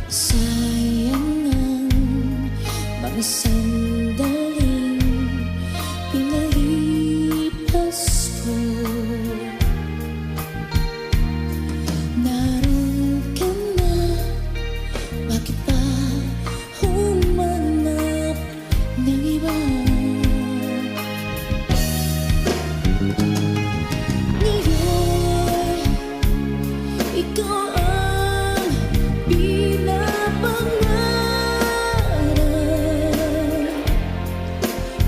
Sayang ang mga sandaling pinalipas ko. Naroon ka na, bakit pa humanap ng iba? Ngayon, ikaw ang pinapangarap,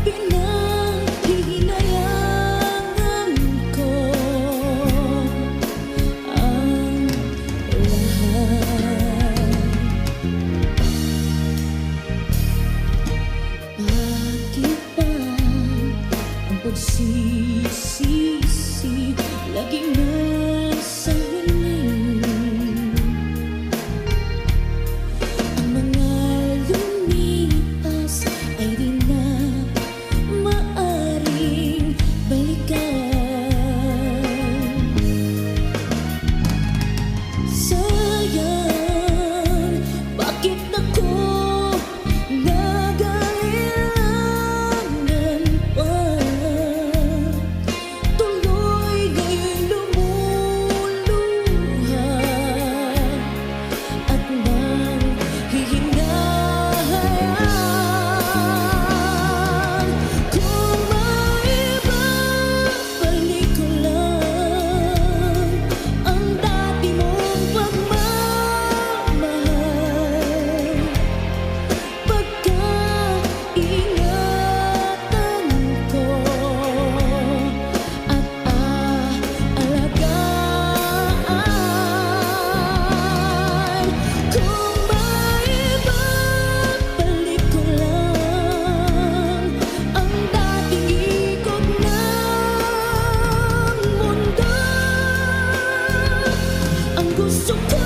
pinaghihinayangan ko ang lahat. Bakit ba ang pagsisisi laging nasa huli? Ang mga lumipas ay di na maaring balikan. Sayang, bakit ako nagailangan pa? Tuloy ngayong lumuluha at nanghihinayan. Kung maibabalik ko lang ang dati mong pagmamahal, pagkaingatan ko at aalagaan. Kung maibabalik ko lang ang dating ikot ng mundo, ang gusto ko